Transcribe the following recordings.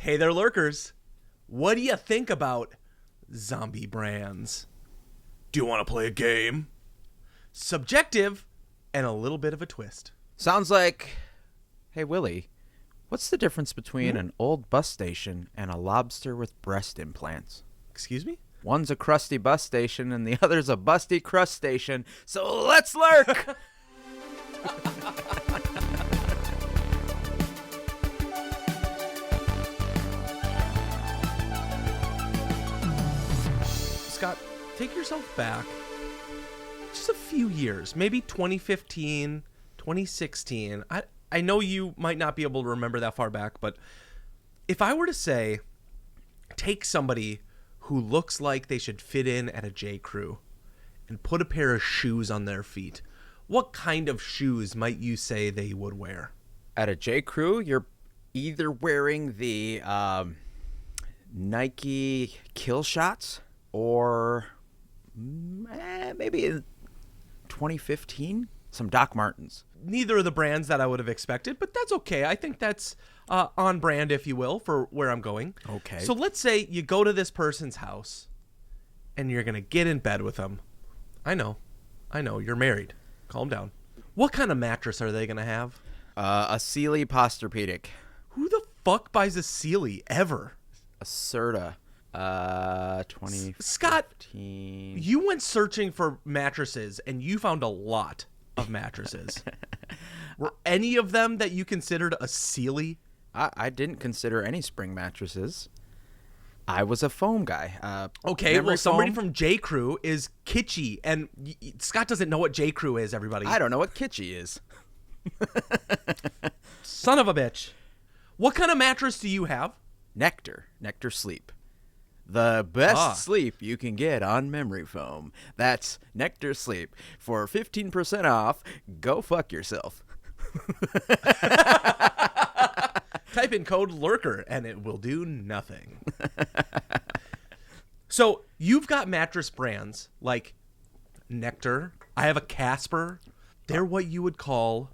Hey there, Lurkers. What do you think about zombie brands? Do you want to play a game? Subjective and a little bit of a twist. Sounds like... Hey, Willie, what's the difference between an old bus station and a lobster with breast implants? Excuse me? One's a crusty bus station and the other's a busty crust station. So let's lurk! Scott, take yourself back just a few years, maybe 2015, 2016. I know you might not be able to remember that far back, but if I were to say, take somebody who looks like they should fit in at a J. Crew and put a pair of shoes on their feet, what kind of shoes might you say they would wear? At a J. Crew, you're either wearing the Nike Kill Shots or maybe in 2015, some Doc Martens. Neither of the brands that I would have expected, but that's okay. I think that's on brand, if you will, for where I'm going. Okay. So let's say you go to this person's house and you're going to get in bed with them. I know. You're married. Calm down. What kind of mattress are they going to have? A Sealy Posturpedic. Who the fuck buys a Sealy ever? A Serta. 2015. Scott, you went searching for mattresses and you found a lot of mattresses. Were any of them that you considered a Sealy? I didn't consider any spring mattresses. I was a foam guy. Okay, well, somebody foam. from J. Crew is kitschy, and Scott doesn't know what J. Crew is, everybody. I don't know what kitschy is. Son of a bitch. What kind of mattress do you have? Nectar Sleep. The best sleep you can get on memory foam. That's Nectar Sleep. For 15% off, go fuck yourself. Type in code LURKER and it will do nothing. So you've got mattress brands like Nectar. I have a Casper. They're what you would call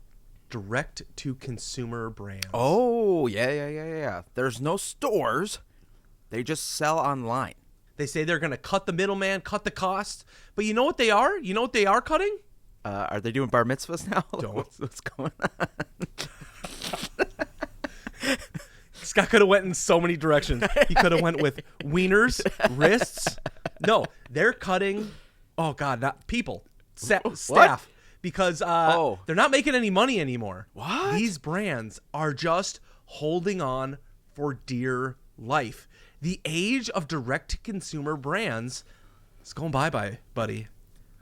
direct-to-consumer brands. Oh, yeah. There's no stores. They just sell online. They say they're going to cut the middleman, cut the cost. But you know what they are? You know what they are cutting? Are they doing bar mitzvahs now? What's going on? Scott could have went in so many directions. He could have went with wieners, wrists. No, they're cutting. Oh God, not people, staff, because they're not making any money anymore. What? These brands are just holding on for dear life. The age of direct-to-consumer brands is going bye-bye, buddy.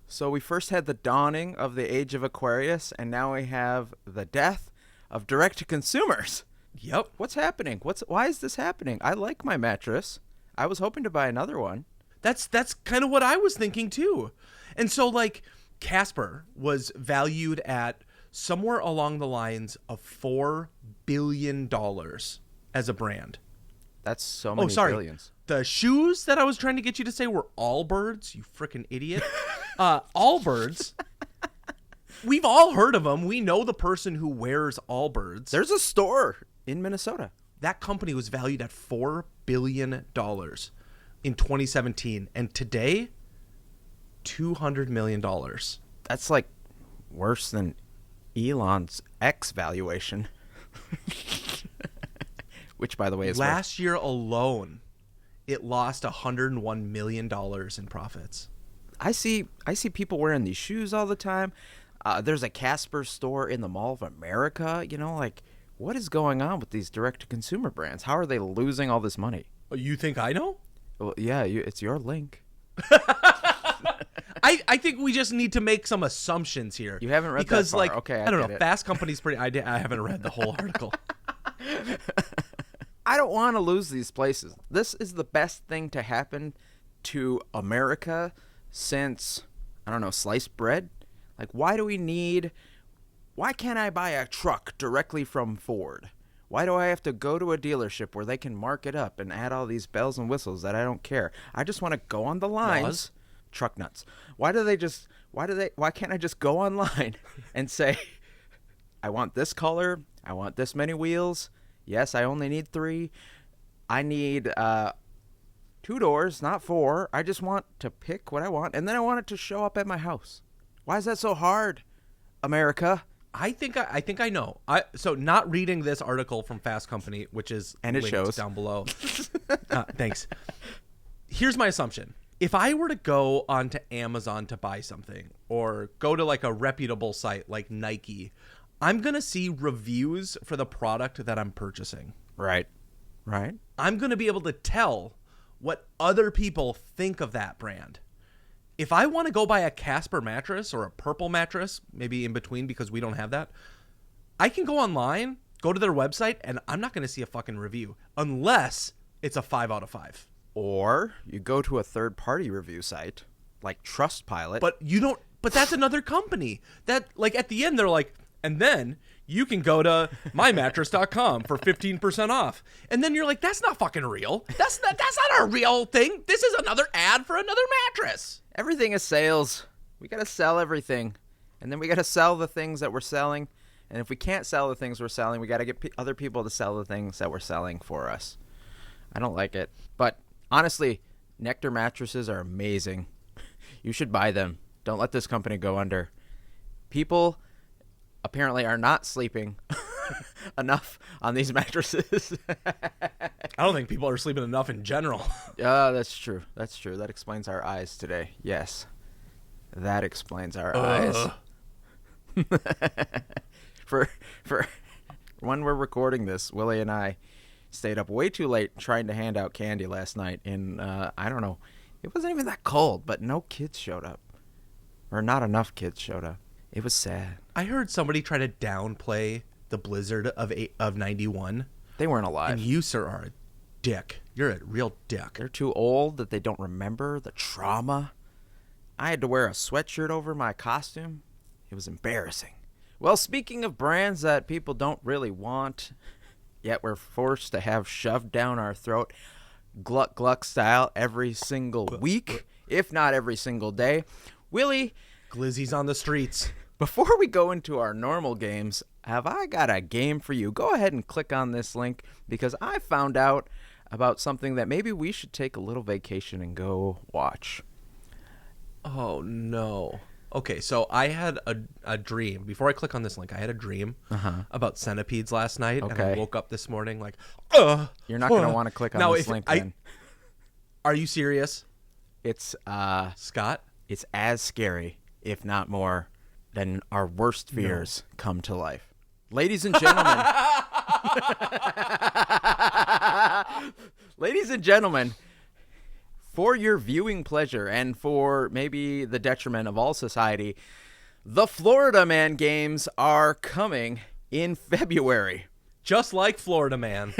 So we first had the dawning of the age of Aquarius, and now we have the death of direct-to-consumers. Yep. What's happening? Why is this happening? I like my mattress. I was hoping to buy another one. That's kind of what I was thinking too. And so like Casper was valued at somewhere along the lines of $4 billion as a brand. That's so many billions. The shoes that I was trying to get you to say were Allbirds, you freaking idiot. Allbirds. We've all heard of them. We know the person who wears Allbirds. There's a store in Minnesota. That company was valued at $4 billion in 2017. And today, $200 million. That's like worse than Elon's X valuation. Which, by the way, is last year alone, it lost $101 million in profits. I see people wearing these shoes all the time. There's a Casper store in the Mall of America. You know, like, what is going on with these direct-to-consumer brands? How are they losing all this money? You think I know? Well, yeah, it's your link. I think we just need to make some assumptions here. You haven't read because, that far. like, Okay, I don't know. it. Fast Company's pretty. I haven't read the whole article. I don't want to lose these places. This is the best thing to happen to America since, I don't know, sliced bread. Like, why can't I buy a truck directly from Ford? Why do I have to go to a dealership where they can mark it up and add all these bells and whistles that I don't care? I just want to go on the lines. Truck nuts. Why can't I just go online and say, I want this color, I want this many wheels, yes, I only need 3, I need 2 doors, not 4. I just want to pick what I want, and then I want it to show up at my house. Why is that so hard, America? I think I know. So not reading this article from Fast Company, which is and it linked shows down below. Thanks. Here's my assumption. If I were to go onto Amazon to buy something or go to like a reputable site like Nike, I'm going to see reviews for the product that I'm purchasing. Right. I'm going to be able to tell what other people think of that brand. If I want to go buy a Casper mattress or a Purple mattress, maybe in between because we don't have that, I can go online, go to their website, and I'm not going to see a fucking review unless it's a 5 out of 5. Or you go to a third-party review site like Trustpilot. But that's another company that, like, at the end they're like, and then you can go to mymattress.com for 15% off. And then you're like, that's not fucking real. That's not a real thing. This is another ad for another mattress. Everything is sales. We got to sell everything. And then we got to sell the things that we're selling. And if we can't sell the things we're selling, we got to get other people to sell the things that we're selling for us. I don't like it. But honestly, Nectar mattresses are amazing. You should buy them. Don't let this company go under. People apparently are not sleeping enough on these mattresses. I don't think people are sleeping enough in general. That's true. That explains our eyes today. Yes. That explains our eyes. For when we're recording this, Willie and I stayed up way too late trying to hand out candy last night. And I don't know. It wasn't even that cold, but no kids showed up. Or not enough kids showed up. It was sad. I heard somebody try to downplay the blizzard of 91. They weren't alive. And you, sir, are a dick. You're a real dick. They're too old that they don't remember the trauma. I had to wear a sweatshirt over my costume. It was embarrassing. Well, speaking of brands that people don't really want, yet we're forced to have shoved down our throat, Gluck Gluck style every single week, if not every single day. Willie, Glizzy's on the streets. Before we go into our normal games, have I got a game for you? Go ahead and click on this link because I found out about something that maybe we should take a little vacation and go watch. Oh, no. Okay, so I had a dream. Before I click on this link, I had a dream about centipedes last night. Okay. And I woke up this morning like, You're not going to want to click on this link then. Are you serious? It's Scott? It's as scary, if not more, than our worst fears come to life. Ladies and gentlemen. Ladies and gentlemen, for your viewing pleasure and for maybe the detriment of all society, the Florida Man Games are coming in February. Just like Florida Man.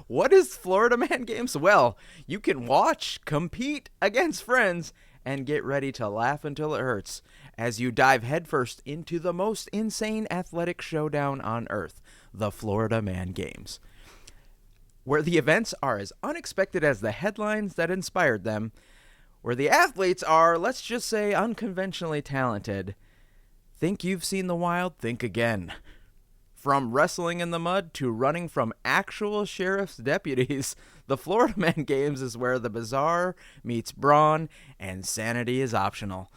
What is Florida Man Games? Well, you can watch, compete against friends, and get ready to laugh until it hurts as you dive headfirst into the most insane athletic showdown on earth, the Florida Man Games, where the events are as unexpected as the headlines that inspired them, where the athletes are, let's just say, unconventionally talented. Think you've seen the wild? Think again. From wrestling in the mud to running from actual sheriff's deputies, the Florida Man Games is where the bizarre meets brawn and sanity is optional.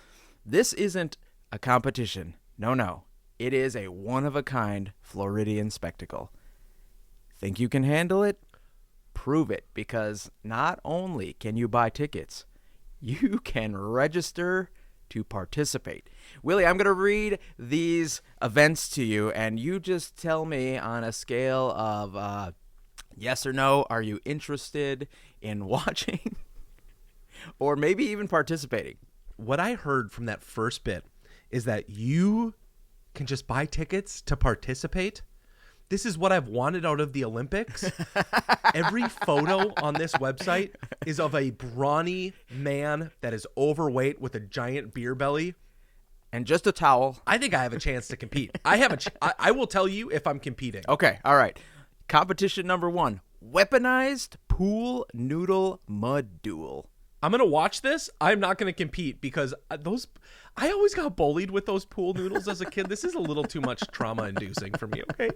This isn't a competition. No. It is a one-of-a-kind Floridian spectacle. Think you can handle it? Prove it, because not only can you buy tickets, you can register to participate. Willie, I'm going to read these events to you, and you just tell me on a scale of yes or no, are you interested in watching or maybe even participating? What I heard from that first bit is that you can just buy tickets to participate. This is what I've wanted out of the Olympics. Every photo on this website is of a brawny man that is overweight with a giant beer belly. And just a towel. I think I have a chance to compete. I will tell you if I'm competing. Okay, all right. Competition number 1, weaponized pool noodle mud duel. I'm going to watch this. I'm not going to compete because I always got bullied with those pool noodles as a kid. This is a little too much trauma-inducing for me, okay?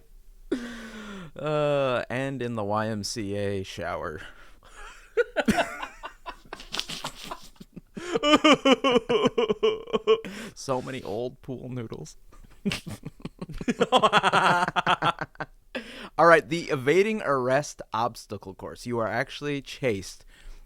And in the YMCA shower. So many old pool noodles. All right, the evading arrest obstacle course. You are actually chased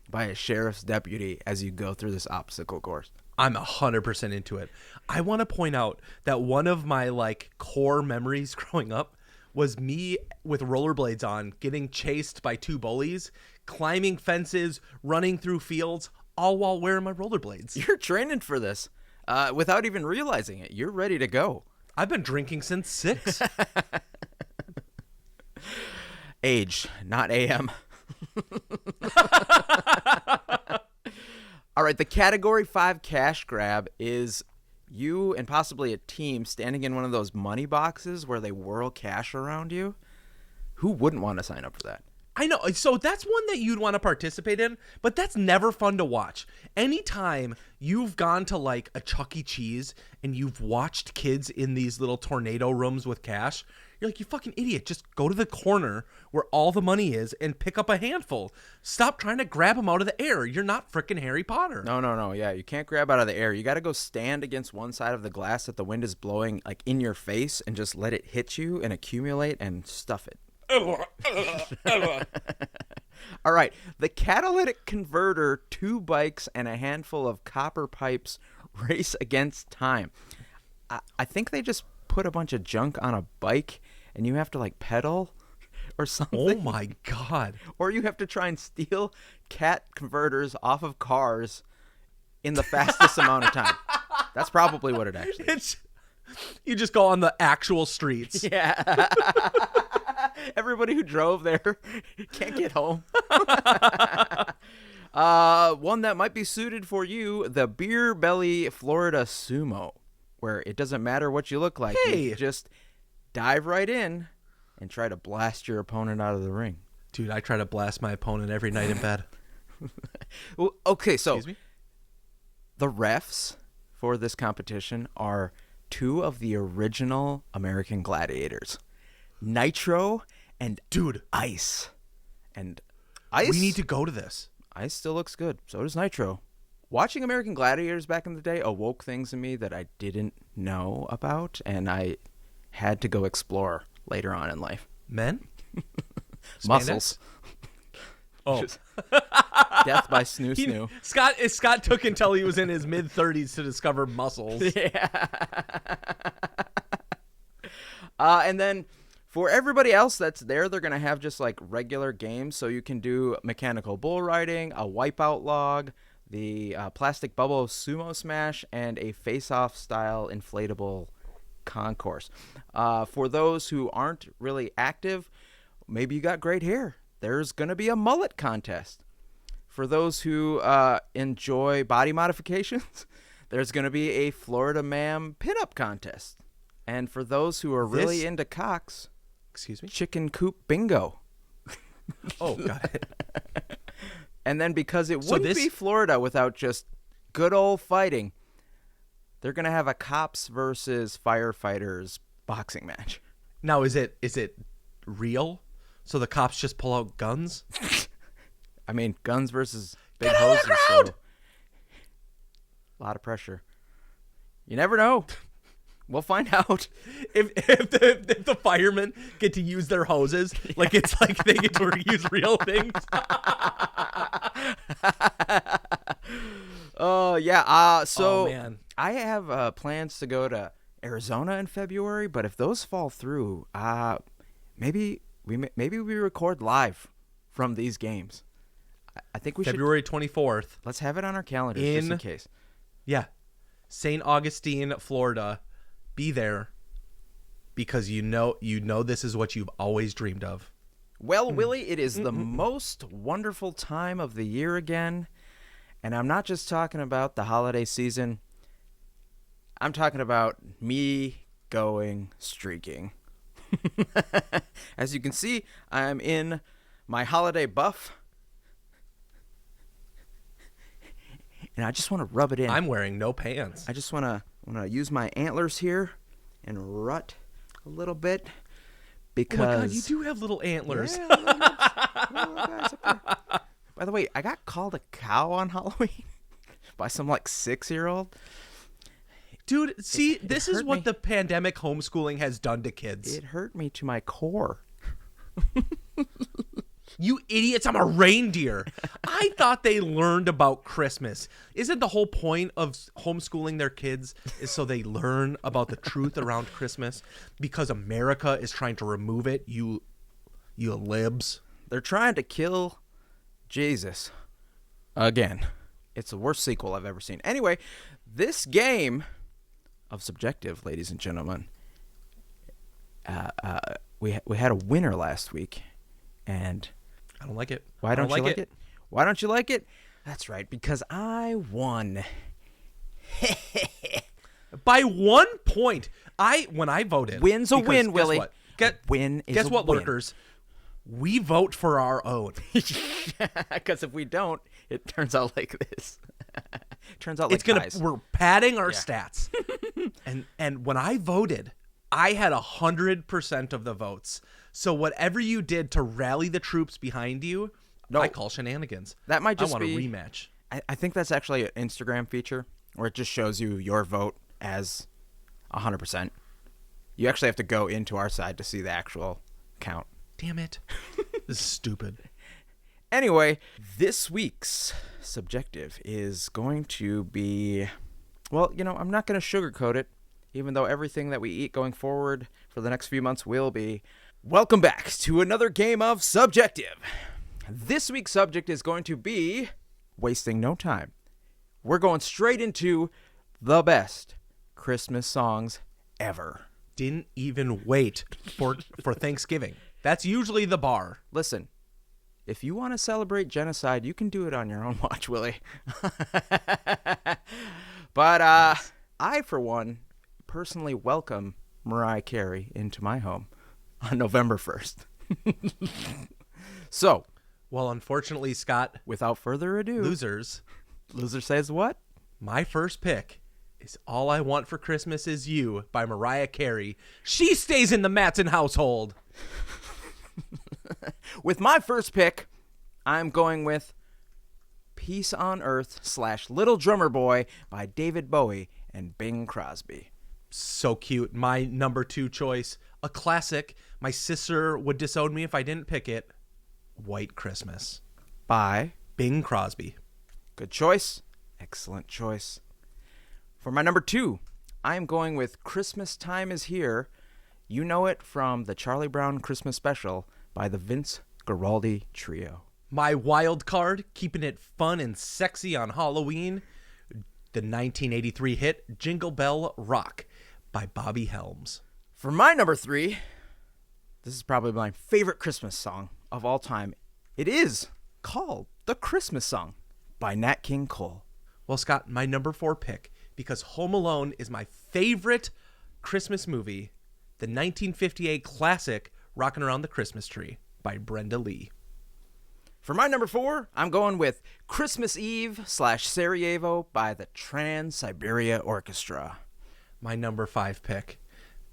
by a sheriff's deputy as you go through this obstacle course. I'm 100% into it. I want to point out that one of my like core memories growing up was me with rollerblades on, getting chased by two bullies, climbing fences, running through fields, all while wearing my rollerblades. You're training for this without even realizing it. You're ready to go. I've been drinking since 6. Age, not AM. All right, the Category 5 cash grab is you and possibly a team standing in one of those money boxes where they whirl cash around you. Who wouldn't want to sign up for that? I know. So that's one that you'd want to participate in, but that's never fun to watch. Anytime you've gone to like a Chuck E. Cheese and you've watched kids in these little tornado rooms with cash, you're like, you fucking idiot. Just go to the corner where all the money is and pick up a handful. Stop trying to grab them out of the air. You're not freaking Harry Potter. No. Yeah, you can't grab out of the air. You got to go stand against one side of the glass that the wind is blowing like in your face and just let it hit you and accumulate and stuff it. All right, the catalytic converter, 2 bikes, and a handful of copper pipes race against time. I think they just put a bunch of junk on a bike and you have to like pedal or something. Oh my God. Or you have to try and steal cat converters off of cars in the fastest amount of time. That's probably what it actually is. You just go on the actual streets. Yeah. Everybody who drove there can't get home. One that might be suited for you, the Beer Belly Florida Sumo, where it doesn't matter what you look like. Hey. You just dive right in and try to blast your opponent out of the ring. Dude, I try to blast my opponent every night in bed. Well, okay, so Excuse me? the refs for this competition are 2 of the original American Gladiators, Nitro and Dude, Ice. And Ice, we need to go to this. Ice still looks good. So does Nitro. Watching American Gladiators back in the day awoke things in me that I didn't know about, and I had to go explore later on in life. Men? Muscles. Oh. Death by snoo snoo. Scott took until he was in his mid-30s to discover muscles. Yeah. And then for everybody else that's there, they're going to have just like regular games. So you can do mechanical bull riding, a wipeout log, the plastic bubble sumo smash, and a face-off style inflatable concourse. For those who aren't really active, maybe you got great hair. There's going to be a mullet contest. For those who enjoy body modifications, there's going to be a Florida Ma'am pinup contest. And for those who are really into cocks, Excuse me? chicken coop bingo. Oh, got it. And then because it So wouldn't this- be Florida without just good old fighting, they're going to have a cops versus firefighters boxing match. Now, is it real? So the cops just pull out guns? I mean, guns versus big Get out of hoses. the crowd! So a lot of pressure. You never know. We'll find out. If the firemen get to use their hoses, like it's like they get to use real things. Oh, yeah. So Oh, man. I have plans to go to Arizona in February, but if those fall through, maybe we record live from these games. I think we February 24th. should. Let's have it on our calendars just in case. Yeah. St. Augustine, Florida. Be there because you know this is what you've always dreamed of. Well, Willie, it is the most wonderful time of the year again. And I'm not just talking about the holiday season. I'm talking about me going streaking. As you can see, I'm in my holiday buff. And I just want to rub it in. I'm wearing no pants. I just want to use my antlers here and rut a little bit. because Oh my God, you do have little antlers. Yeah, little guys up there. By the way, I got called a cow on Halloween by some like 6-year-old. Dude, see, this is hurt what me. the pandemic homeschooling has done to kids. It hurt me to my core. You idiots, I'm a reindeer. I thought they learned about Christmas. Isn't the whole point of homeschooling their kids is so they learn about the truth around Christmas? Because America is trying to remove it, you libs. They're trying to kill Jesus again. It's the worst sequel I've ever seen. Anyway, this game of Subjective, ladies and gentlemen, we had a winner last week, and I don't like it. why don't you like it? Why don't you like it? That's right, because I won. By 1 point. When I voted. Win's a because win, guess Willie. What? Win is guess a what, win. Lurkers? We vote for our own. Because if we don't, it turns out like this. Turns out like We're padding our Yeah. stats. and when I voted, I had 100% of the votes. So whatever you did to rally the troops behind you, No. I call shenanigans. That might just I want be a rematch. I think that's actually an Instagram feature where it just shows you your vote as 100%. You actually have to go into our side to see the actual count. Damn it. This is stupid. Anyway, this week's Subjective is going to be, well, I'm not going to sugarcoat it, even though everything that we eat going forward for the next few months will be. Welcome back to another game of Subjective. This week's subject is going to be wasting no time. We're going straight into the best Christmas songs ever. Didn't even wait for Thanksgiving. That's usually the bar. Listen, if you want to celebrate genocide, you can do it on your own watch, Willie. But I, for one, personally welcome Mariah Carey into my home on November 1st. So, Well, unfortunately, Scott, without further ado, losers, loser says what? my first pick is All I Want for Christmas Is You by Mariah Carey. She stays in the Matson household. With my first pick, I'm going with Peace on Earth / Little Drummer Boy by David Bowie and Bing Crosby. So cute. My number 2 choice, a classic. My sister would disown me if I didn't pick it. White Christmas. By Bing Crosby. Good choice. Excellent choice. For my number 2, I'm going with Christmas Time Is Here. You know it from the Charlie Brown Christmas Special by the Vince Guaraldi Trio. My wild card, keeping it fun and sexy on Halloween, the 1983 hit Jingle Bell Rock by Bobby Helms. For my number 3, this is probably my favorite Christmas song of all time. It is called The Christmas Song by Nat King Cole. Well, Scott, my number 4 pick, because Home Alone is my favorite Christmas movie, the 1958 classic Rockin' Around the Christmas Tree by Brenda Lee. For my number 4, I'm going with Christmas Eve / Sarajevo by the Trans-Siberia Orchestra. My number 5 pick,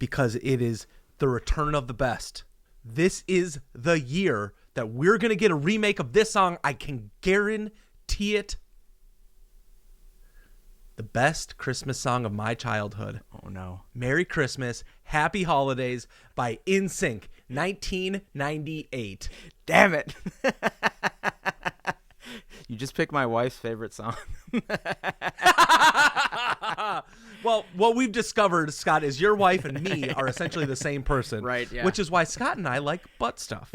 because it is the return of the best. This is the year that we're going to get a remake of this song. I can guarantee it. The best Christmas song of my childhood. Oh, no. Merry Christmas, Happy Holidays by NSYNC, 1998. Damn it. You just picked my wife's favorite song. Well, what we've discovered, Scott, is your wife and me are essentially the same person. Right, yeah. Which is why Scott and I like butt stuff.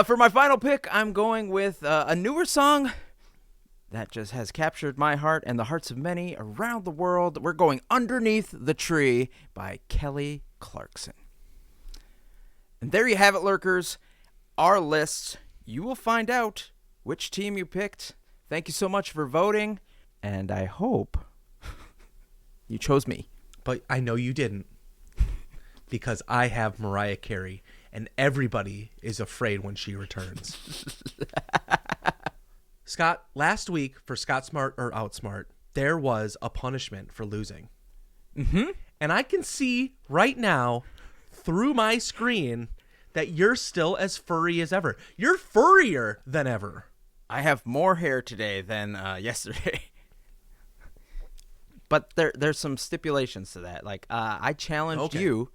For my final pick, I'm going with a newer song that just has captured my heart and the hearts of many around the world. We're going Underneath the Tree by Kelly Clarkson. And there you have it, Lurkers. Our list. You will find out which team you picked. Thank you so much for voting. And I hope you chose me. But I know you didn't. Because I have Mariah Carey. And everybody is afraid when she returns. Scott, last week for Scott Smart or Outsmart, there was a punishment for losing. Mm-hmm. And I can see right now through my screen that you're still as furry as ever. You're furrier than ever. I have more hair today than yesterday. But there's some stipulations to that. Like, I challenged you.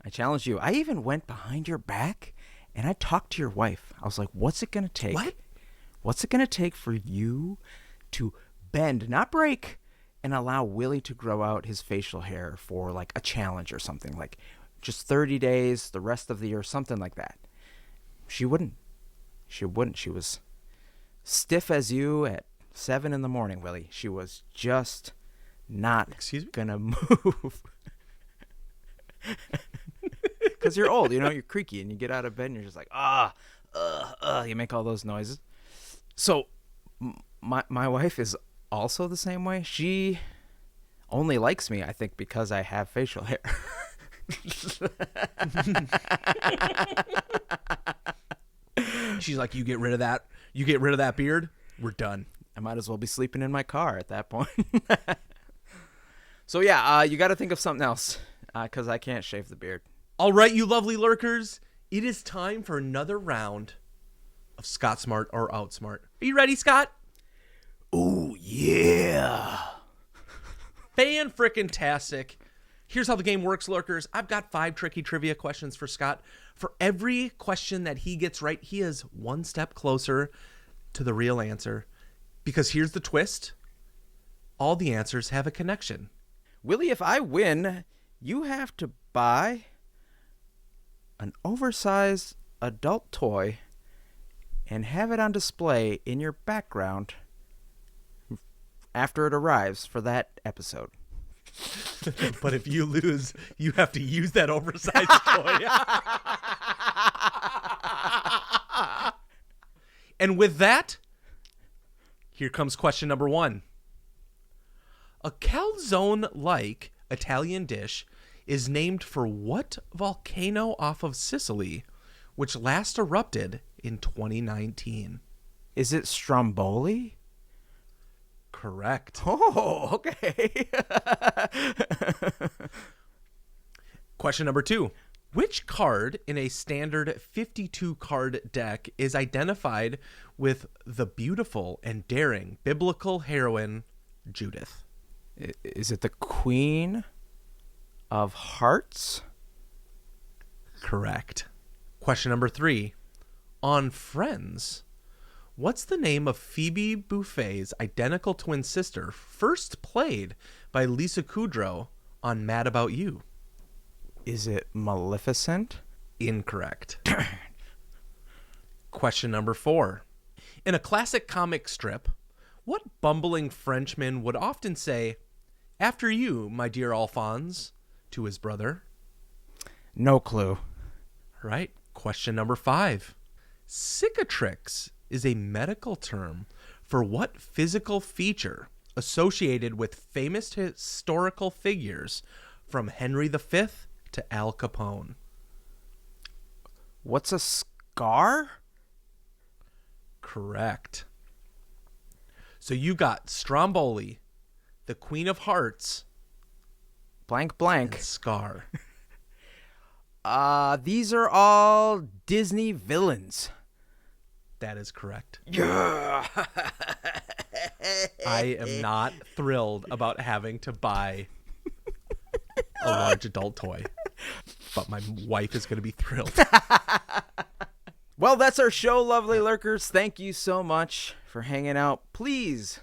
I even went behind your back and I talked to your wife. I was like, what's it going to take? What? What's it going to take for you to bend, not break, and allow Willy to grow out his facial hair for like a challenge or something? Like just 30 days, the rest of the year, something like that. She wouldn't. She was stiff as you at 7 a.m, Willy. She was just not gonna move. Because you're old, you're creaky, and you get out of bed and you're just like, you make all those noises. So my wife is also the same way. She only likes me, I think, because I have facial hair. She's like, you get rid of that beard, we're done. I might as well be sleeping in my car at that point. So yeah, you got to think of something else, because I can't shave the beard. All right, you lovely lurkers, it is time for another round of Scott Smart or Outsmart. Are you ready, Scott? Ooh, yeah. Fan-frickin-tastic. Here's how the game works, lurkers. I've got 5 tricky trivia questions for Scott. For every question that he gets right, he is one step closer to the real answer. Because here's the twist. All the answers have a connection. Willy, if I win, you have to buy an oversized adult toy and have it on display in your background after it arrives for that episode. But if you lose, you have to use that oversized toy. And with that, here comes question number 1. A calzone-like Italian dish is named for what volcano off of Sicily, which last erupted in 2019? Is it Stromboli? Correct. Oh, okay. Question number 2. Which card in a standard 52-card deck is identified with the beautiful and daring biblical heroine Judith? Is it the Queen of Hearts? Correct. Question number 3. On Friends, what's the name of Phoebe Buffay's identical twin sister first played by Lisa Kudrow on Mad About You? Is it Maleficent? Incorrect. Question number 4. In a classic comic strip, what bumbling Frenchman would often say, "After you, my dear Alphonse," to his brother? No clue. Right. Question number 5. Cicatrix is a medical term for what physical feature associated with famous historical figures from Henry V to Al Capone? What's a scar? Correct. So you got Stromboli, the Queen of Hearts, Blank blank. and Scar. These are all Disney villains. That is correct. Yeah. I am not thrilled about having to buy a large adult toy, but my wife is going to be thrilled. Well, that's our show, lovely lurkers. Thank you so much for hanging out. Please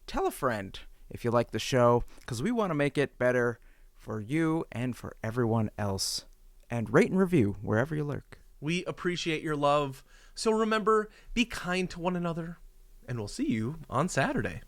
tell a friend if you like the show, because we want to make it better for you and for everyone else. And rate and review wherever you lurk. We appreciate your love. So remember, be kind to one another, and we'll see you on Saturday.